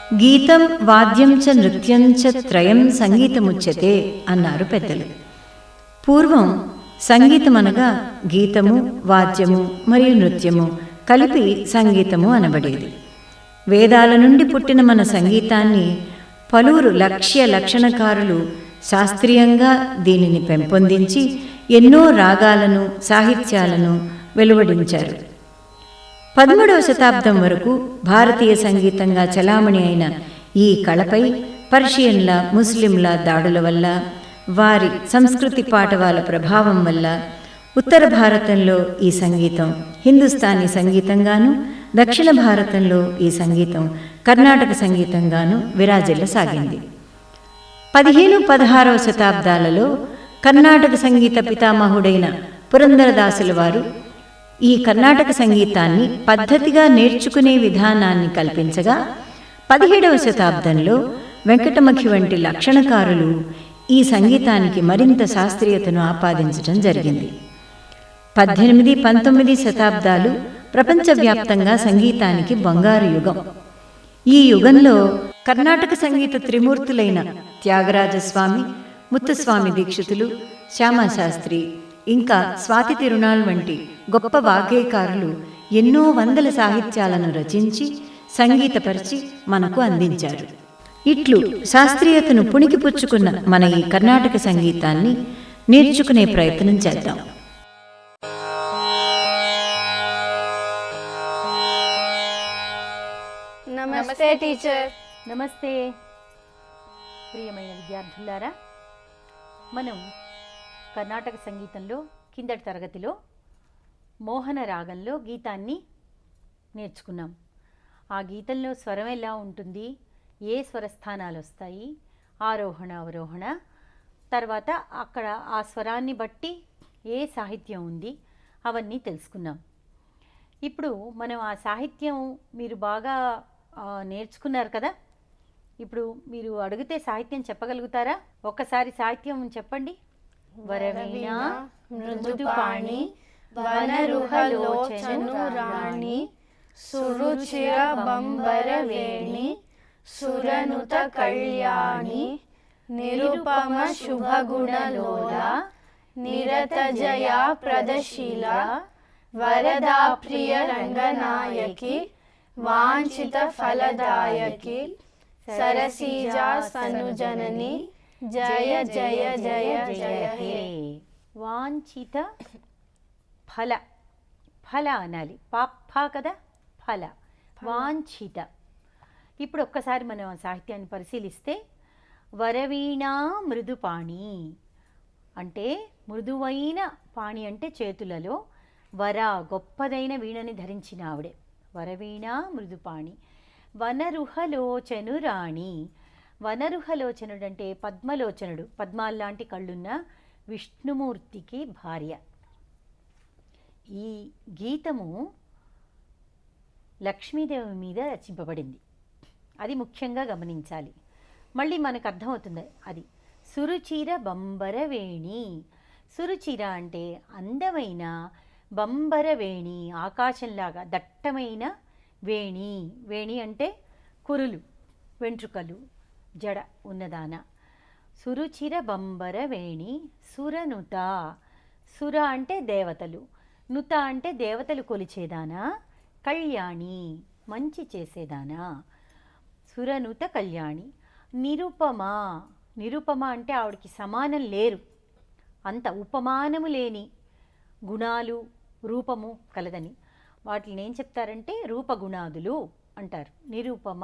గీతం వాద్యం చ నృత్యం చ త్రయం సంగీతముచ్యతే అన్నారు పెద్దలు. పూర్వం సంగీతం అనగా గీతము, వాద్యము మరియు నృత్యము కలిపి సంగీతము అనబడేది. వేదాల నుండి పుట్టిన మన సంగీతాన్ని పలువురు లక్షణకారులు శాస్త్రీయంగా దీనిని పెంపొందించి ఎన్నో రాగాలను, సాహిత్యాలను వెలువడించారు. 13వ శతాబ్దం వరకు భారతీయ సంగీతంగా చలామణి అయిన ఈ కళపై పర్షియన్ల, ముస్లింల దాడుల వల్ల, వారి సంస్కృతి పాటవాల ప్రభావం వల్ల ఉత్తర భారతంలో ఈ సంగీతం హిందుస్థానీ సంగీతంగాను, దక్షిణ భారతంలో ఈ సంగీతం కర్ణాటక సంగీతంగాను విరాజిల్లసాగింది. 15-16వ శతాబ్దాలలో కర్ణాటక సంగీత పితామహుడైన పురందరదాసుల వారు ఈ కర్ణాటక సంగీతాన్ని పద్ధతిగా నేర్చుకునే విధానాన్ని కల్పించగా, 17వ శతాబ్దంలో వెంకటమఖి వంటి లక్షణకారులు ఈ సంగీతానికి మరింత శాస్త్రీయతను ఆపాదించడం జరిగింది. 18-19 శతాబ్దాలు ప్రపంచవ్యాప్తంగా సంగీతానికి బంగారు యుగం. ఈ యుగంలో కర్ణాటక సంగీత త్రిమూర్తులైన త్యాగరాజస్వామి, ముత్తుస్వామి దీక్షితులు, శ్యామశాస్త్రి, ఇంకా స్వాతి తిరునాళ్ వంటి గొప్ప వాగ్గేయకారులు ఎన్నో వందల సాహిత్యాలను రచించి సంగీతపరిచి మనకు అందించారు. ఇట్లు శాస్త్రీయతను పుణికిపుచ్చుకున్న మన ఈ కర్ణాటక సంగీతాన్ని నేర్చుకునే ప్రయత్నం చేద్దాం. నమస్తే టీచర్. నమస్తే ప్రియమైన విద్యార్థులారా, మనం కర్ణాటక సంగీతంలో కిందటి తరగతిలో మోహన రాగంలో గీతాన్ని నేర్చుకున్నాం. ఆ గీతంలో స్వరం ఎలా ఉంటుంది, ఏ స్వరస్థానాలు వస్తాయి, ఆరోహణ, అవరోహణ, తర్వాత అక్కడ ఆ స్వరాన్ని బట్టి ఏ సాహిత్యం ఉంది, అవన్నీ తెలుసుకున్నాం. ఇప్పుడు మనం ఆ సాహిత్యం మీరు బాగా నేర్చుకున్నారు కదా. ఇప్పుడు మీరు అడిగితే సాహిత్యం చెప్పగలుగుతారా? ఒక్కసారి సాహిత్యం చెప్పండి. వరవీణ మృదుపాణి వనరుహలోచనురాణి సురుచిర బంబర వేణి సురనుత కళ్యాణి నిరుపమ శుభగుణలోల నిరత జయా ప్రదశీల వరదా ప్రియ రంగనాయకి వాంఛిత ఫలదాయకి సరసీజా సనుజనని జయ జయ జయ జయ హే. వాంఛిత ఫల, ఫల అనాలి, పాప కదా, ఫల, వాంఛిత. ఇప్పుడు ఒక్కసారి మనం సాహిత్యాన్ని పరిశీలిస్తే, వరవీణా మృదుపాణి అంటే మృదువైన పాణి అంటే చేతులలో, వర గొప్పదైన వీణని ధరించిన ఆవిడే వరవీణా మృదుపాణి. వనరుహలోచనురాణి, వనరుహలోచనుడు అంటే పద్మలోచనుడు, పద్మాల్లాంటి కళ్ళున్న విష్ణుమూర్తికి భార్య. ఈ గీతము లక్ష్మీదేవి మీద రచింపబడింది, అది ముఖ్యంగా గమనించాలి. మళ్ళీ మనకు అర్థమవుతుంది అది. సురుచిర బంబర వేణి, సురుచిర అంటే అందమైన, బంబర వేణి ఆకాశంలాగా దట్టమైన వేణి, వేణి అంటే కురులు, వెంట్రుకలు, జడ ఉన్నదాన. సురుచిర బంబర వేణి సురనుత, సుర అంటే దేవతలు, నుత అంటే దేవతలు కొలిచేదానా, కళ్యాణి మంచి చేసేదానా, సురనుత కళ్యాణి. నిరుపమ, నిరుపమ అంటే ఆవిడికి సమానం లేరు, అంత ఉపమానము లేని గుణాలు, రూపము కలదని. వాటిని ఏం చెప్తారంటే రూపగుణాదులు అంటారు. నిరుపమ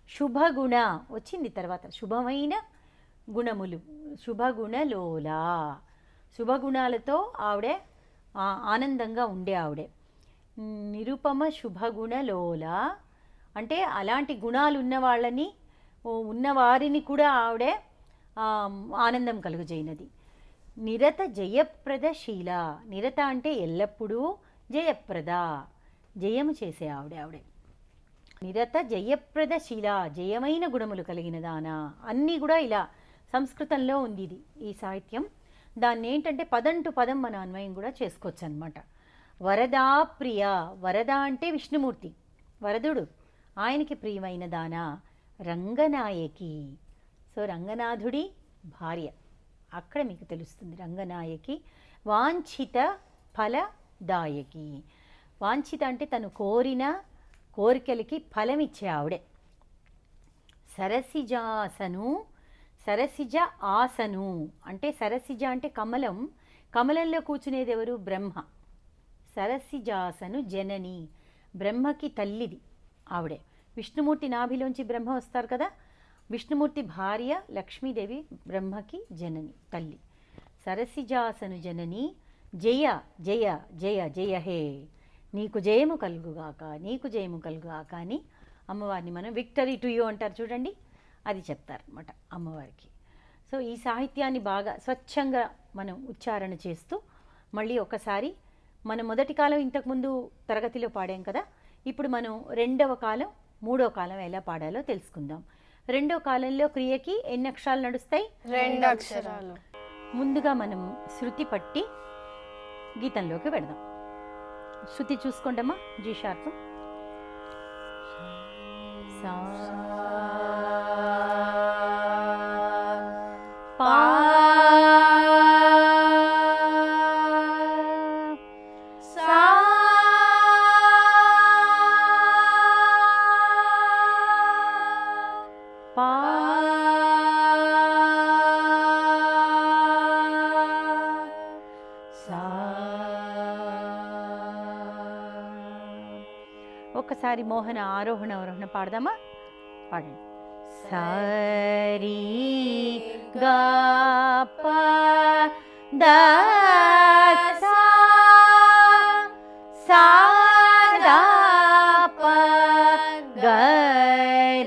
శుభగుణ వచ్చింది తర్వాత, శుభమైన గుణములు, శుభగుణలోలా, శుభగుణాలతో ఆవిడే ఆనందంగా ఉండే ఆవిడే. నిరుపమ శుభగుణలోల అంటే అలాంటి గుణాలు ఉన్నవాళ్ళని, ఉన్నవారిని కూడా ఆవిడే ఆనందం కలుగజేయినది. నిరత జయప్రదశీల, నిరత అంటే ఎల్లప్పుడూ, జయప్రద జయము చేసే ఆవిడే. నిరత జయప్రదశీల జయమైన గుణములు కలిగిన దానా. అన్నీ కూడా ఇలా సంస్కృతంలో ఉంది ఇది ఈ సాహిత్యం. దాన్ని ఏంటంటే పదం టు పదం మన అన్వయం కూడా చేసుకోవచ్చు అనమాట. వరదా ప్రియ, వరద అంటే విష్ణుమూర్తి, వరదుడు, ఆయనకి ప్రియమైన దానా. రంగనాయకి. సో రంగనాథుడి భార్య, అక్కడ మీకు తెలుస్తుంది రంగనాయకి. వాంఛిత ఫలదాయకి. వాంఛిత అంటే తను కోరిన కోరికలకి ఫలం ఇచ్చే ఆవిడే. సరసిజాసను, సరసిజ ఆసను అంటే సరసిజ అంటే కమలం, కమలంలో కూర్చునేది ఎవరు? బ్రహ్మ. సరసిజాసను జనని, బ్రహ్మకి తల్లిది ఆవిడే. విష్ణుమూర్తి నాభిలోంచి బ్రహ్మ వస్తారు కదా, విష్ణుమూర్తి భార్య లక్ష్మీదేవి బ్రహ్మకి జనని, తల్లి. సరసిజాసను జనని, జయ జయ జయ జయ హే, నీకు జయము కలుగుగాక, నీకు జయము కలుగుగాక అని అమ్మవారిని మనం విక్టరీ టు యూ అంటారు చూడండి, అది చెప్తారనమాట అమ్మవారికి. సో ఈ సాహిత్యాన్ని బాగా స్వచ్ఛంగా మనం ఉచ్చారణ చేస్తూ మళ్ళీ ఒకసారి మనం మొదటి కాలం ఇంతకుముందు తరగతిలో పాడాం కదా, ఇప్పుడు మనం రెండవ కాలం మూడో కాలం ఎలా పాడాలో తెలుసుకుందాం. రెండో కాలంలో క్రియకి ఎన్ని అక్షరాలు నడుస్తాయి? 2 అక్షరాలు. ముందుగా మనం శృతి పట్టి గీతంలోకి పెడదాం. శృతి చూసుకోండమ్మా, జీ షార్ప్. సా పా సా పా సా. ఒక్కసారి మోహన ఆరోహణ అవరోహణ పాడదామా? పాడండి. సరి గా ప ద సా సా దా ప గ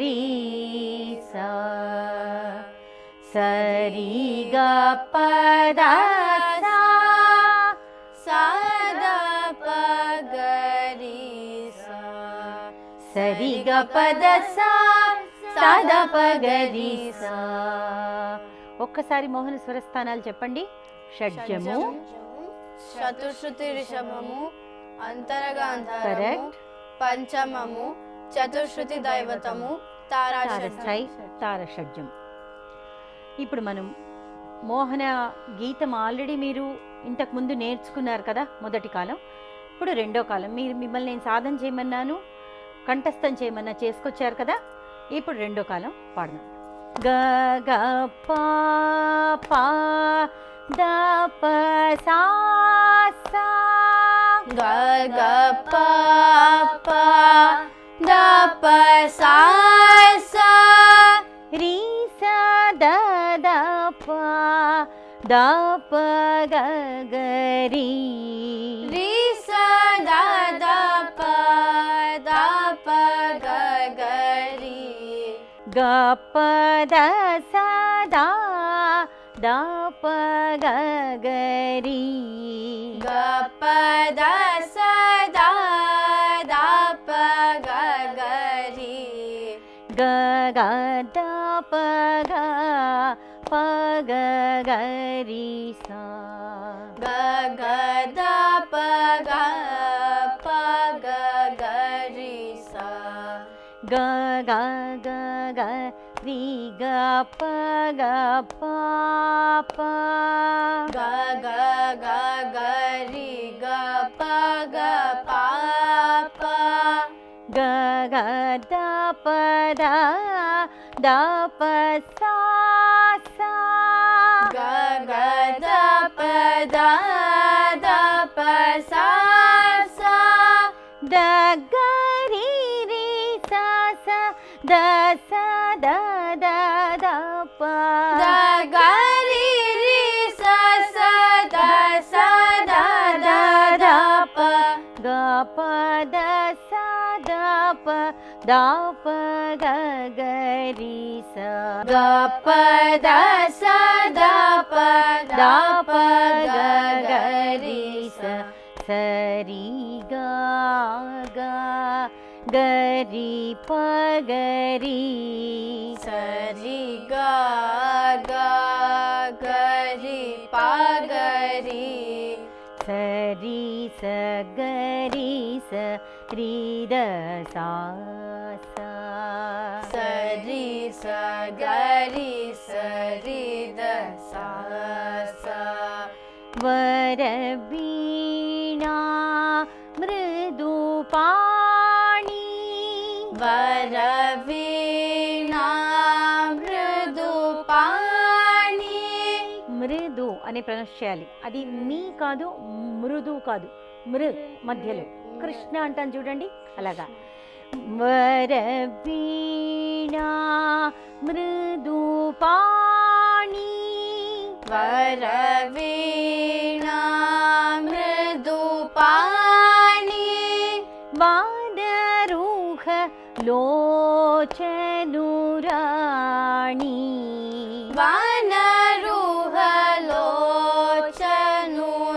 రి సా సరి గా ప ద సా సా దా ప గ రి సా సరి గ ప ద సా సా ద ప గ రి సా. ఒక్కసారి మోహన స్వరస్థానాలు చెప్పండి. షడ్జము, చతుశ్రుతి రిషభము, అంతరగాంధారము, కరెక్ట్, పంచమము, చతుశ్రుతి దైవతము, తారాషడ్జం. తారషడ్జం. ఇప్పుడు మనం మోహన గీతం ఆల్రెడీ మీరు ఇంతకుముందు నేర్చుకున్నారు కదా మొదటి కాలం. ఇప్పుడు రెండో కాలం మిమ్మల్ని నేను సాధన చేయమన్నాను, కంఠస్థం చేయమన్నా చేసుకొచ్చారు కదా. ఇప్పుడు రెండో కాలం పాడదాం. గ గ ప ప ద ప సా సా గ గ ప ప ద ప సా సా రి సా ద ద ప ద ప గ గ రి రి సా ద ద ప ద ప గ గ రి గ ప ద సా దా ద ప గ గ రి గ ప ద సా దా ద ప గ గ రి గ గ ద ప గ ప గ గ రి సా గ గ ద ప గ ప గ గ రి సా గ గ గ గ రి గ ప గ ప ప గ గ గ గ రి గ ప గ ప ప గ గ ద ప ద ద ప సా సా గ గ ద ప ద ద ప సా సా ద గ రి రి సా సా ద సా ద ద ద ప ద గ రి రి సా సా ద సా ద ద ద ప గ ప ద సా ద ప ద ప గ గ రి సా గ ప ద సా ద ప ద ప గ గ రి సా సరి గా గా గ రి ప గ రి సరి గ గ గ రి ప గ రి సరి స గ రి స రి ద సా సా సరి स गरि सरि द सा सा वरवीणा मृदुपाणि वरवीणा मृदुपाणि మృదు అనే ప్రొనౌన్స్ చేయాలి. అది మీ కాదు, మృదు కాదు, మధ్యలో కృష్ణ అంటాను చూడండి, అలాగా. వరవీణా మృదుపాణి वरवीणा मृदुपाणि वादरूह लोचनुराणि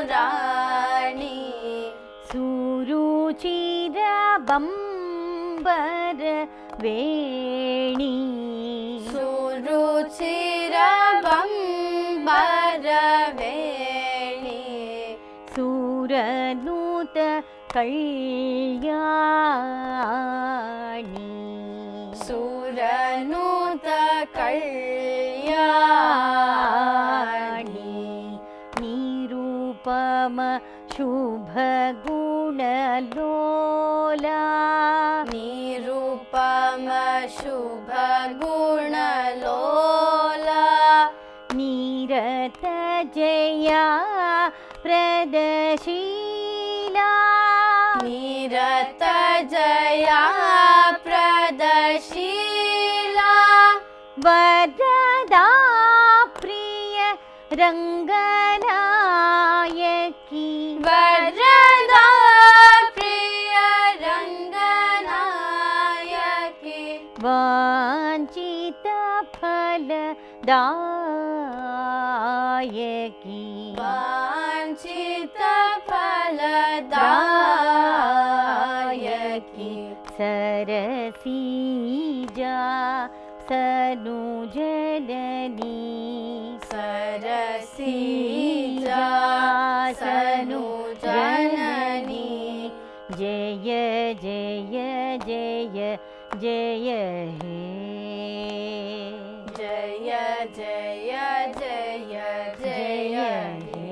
वानरूहलोचनुराणि सुरुचिरबम्बर वेणी सुरुचिरबम्बरवेणि सुरनूत कल्याणी सुरनूत कल्याणी निरूपम शुभगुणलोला निरूपम शुभगुणलोला निरत जया प्रदशीला निरत जया प्रदशीला वरदा प्रिय रङ्गनायकी वरदा प्रिय रङ्गनायकी वाञ्छित फलदायकी वाञ्छित फलदायकी सरसीजा सनुजननी सरसीजा सनुजननी जय जय जय जय हे जय जय जय जय हे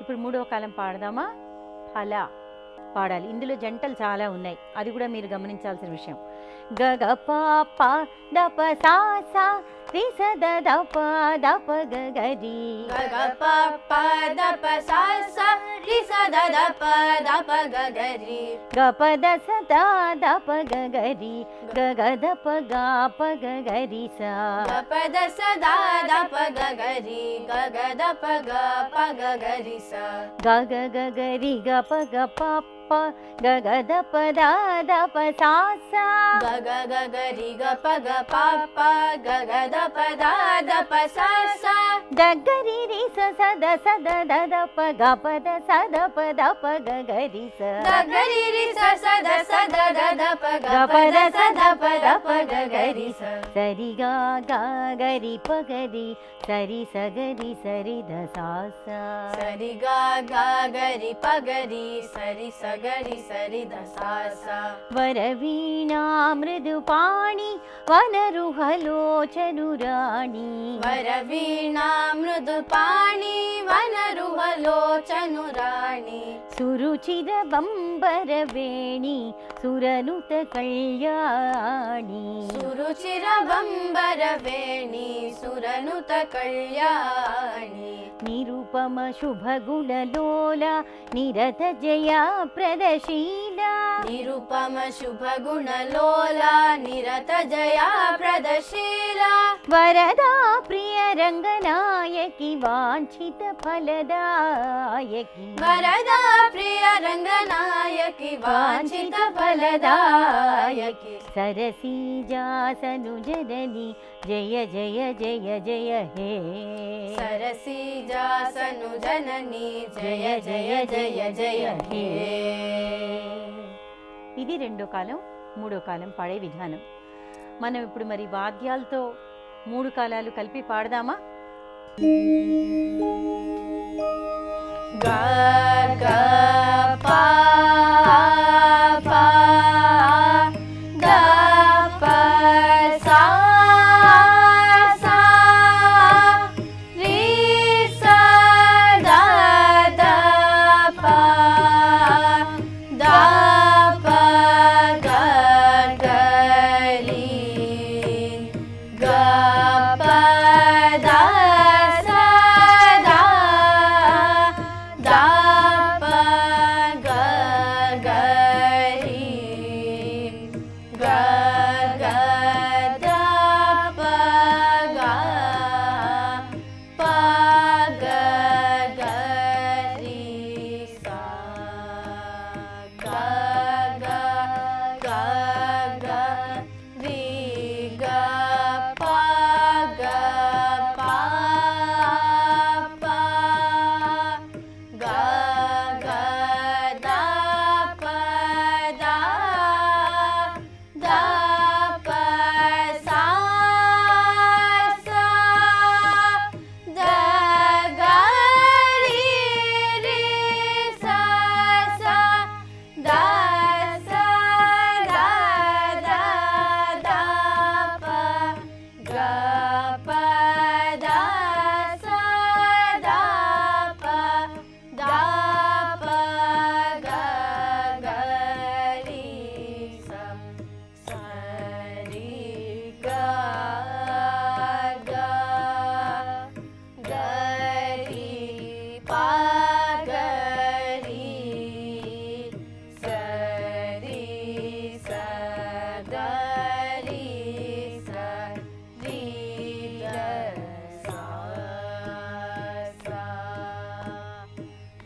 ఇప్పుడు మూడో కాలం పాడదామా? ఫల పాడాలి. ఇందులో జంటలు చాలా ఉన్నాయి, అది కూడా మీరు గమనించాల్సిన విషయం. గగ పాప దప సా సా రి స ద దప దప గగరి గగ పప దప సా సా రి స ద దప దప గగరి గప ద స ద దప గగరి గగ దప గా ప గగరి సా గప ద స ద దప గగరి గగ దప గ ప గగరి సా గగ గగరి గప గ పప్ప గగ దప ద దప సా సా గగ గగరి గప గ పప గగ దప ద దప సా సా దగ్గరి రి స స ద ద దప గప ద స దప దప గగరి స గగరి రి స స ద దప గప ద స దప దప గగరి స సరి గా గా గరి పగరి సరి సగరి సరి ద సా సా సరి గా గా గరి పగరి సరి సగరి సరి ద సా సా వరవీణా మృదుపాణి వనరుహలోచనురాణి వరవీణా మృదుపాణి వనరుహలోచనురాణి సురుచిర బంబర వేణి సురనుత కళ్యాణి సురుచిర బంబర వేణి సురనుత కళ్యాణి నిరుపమ శుభగుణలోల నిరత జయా ప్రదశీల నిరుపమ శుభగుణలోల నిరత జయా ప్రదశీల వరదా ప్రియ రంగనాయకి వాంఛిత ఫలదాయకి వరదా ప్రియ రంగనాయకి వాంఛిత ఫలదాయకి సరసీజాసను జనని జయ జయ జయ జయ హే సరసీజాసను జనని జయ జయ జయ జయ హే. ఇది రెండో కాలం మూడో కాలం పాడే విధానం. మనం ఇప్పుడు మరి వాద్యాలతో మూడు కాలాలు కలిపి పాడదామా? గ గ పా పా ద ప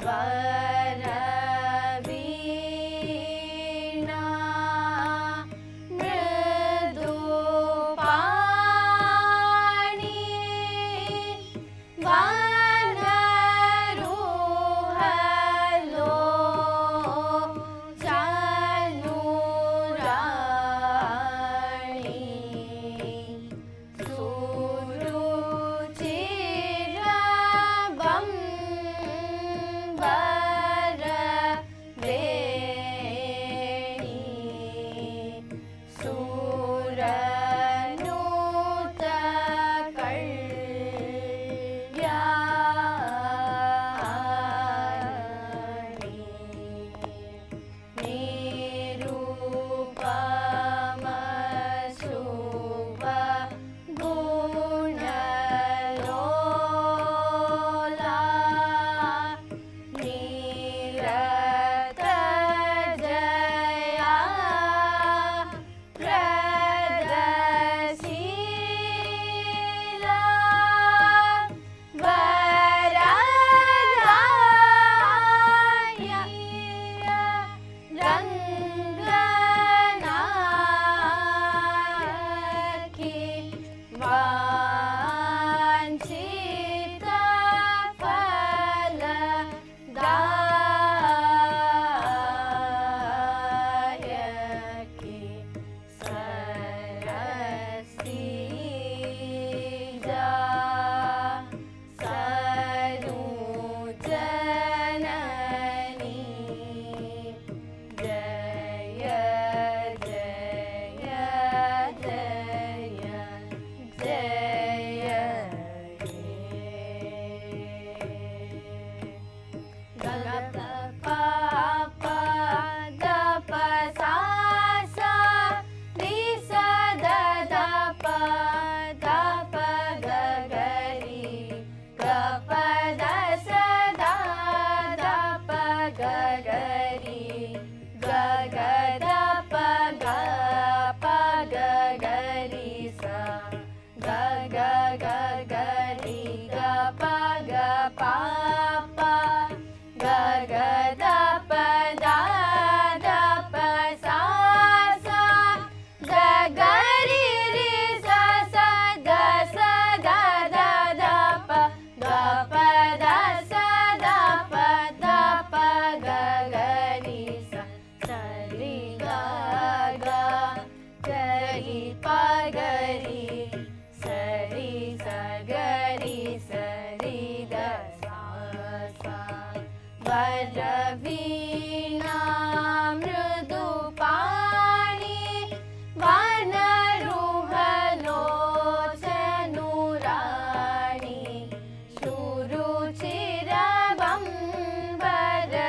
वरवीणा मृदुपाणि वनरुहलो चानुराणि वरवीणा मृदुपाणि वनरुहलोचनुराणि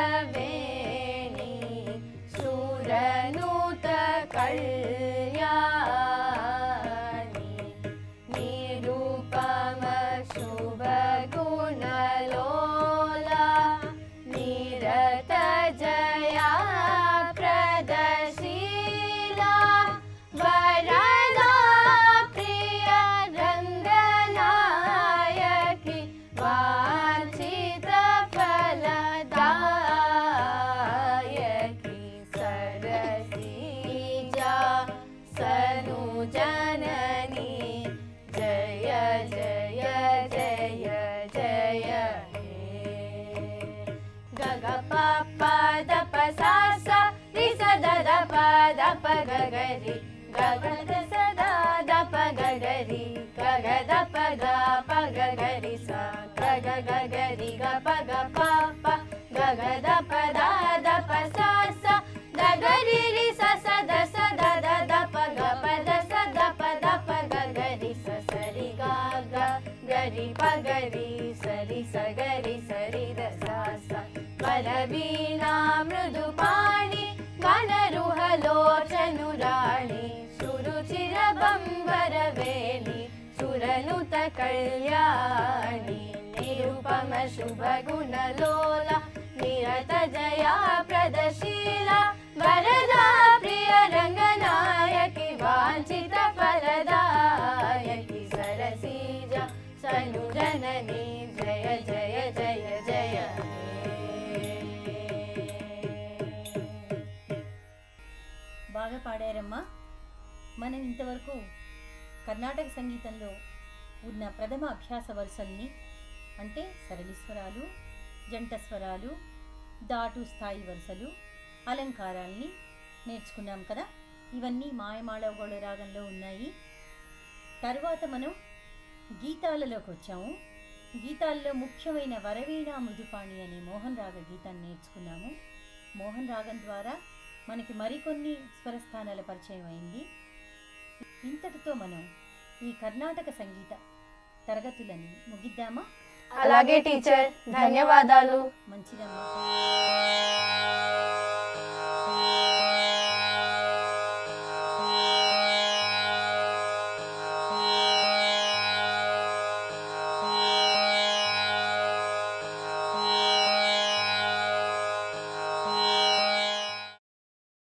सुरुचिरवंबरवेणि सुरनुतकल्याणि निरुपम शुभगुणलोला निरत जया प्रदशीला वरदा प्रिय रङ्गनायकि वाञ्छित फलदायकि सरसीजा सनुजननी जय जय जय जय गग पप दप सा सा रि स द द प द प ग ग रि ग ग द स द द प ग ग रि ग ग द प ग प ग ग रि सा ग ग ग ग रि ग प ग प प ग ग द प द द प सा सा द ग रि रि स स द द प ग प द स द प ग ग रि स स रि ग ग ग रि प ग रि स रि स ग रि स रि द सा सा वरवीणा मृदुपाणि वनरुहलोचनुराणि सुरुचिरबंबरवेणि सुरनुत कल्याणि निरुपम शुभगुणलोला निरत जया प्रदशीला वरदा प्रिय रङ्गनायकि वाञ्छित फलदायकि सरसीजा सनुजननी जय जय जय जय हे చెప్పారమ్మా. మనం ఇంతవరకు కర్ణాటక సంగీతంలో ఉన్న ప్రథమ అభ్యాస వరుసల్ని, అంటే సరళి స్వరాలు, జంట స్వరాలు, దాటు స్థాయి వరుసలు, అలంకారాల్ని నేర్చుకున్నాం కదా. ఇవన్నీ మాయమాళవగౌళ రాగంలో ఉన్నాయి. తర్వాత మనం గీతాలలోకి వచ్చాము. గీతాల్లో ముఖ్యమైన వరవీణ మృదుపాణి అనే మోహన్ రాగ గీతాన్ని నేర్చుకున్నాము. మోహన్ రాగం ద్వారా మనకి మరికొన్ని స్వరస్థానాల పరిచయం అయింది. ఇంతటితో మనం ఈ కర్ణాటక సంగీత తరగతులని ముగిద్దామా? అలాగే టీచర్, ధన్యవాదాలు. మంచిదమ్మా.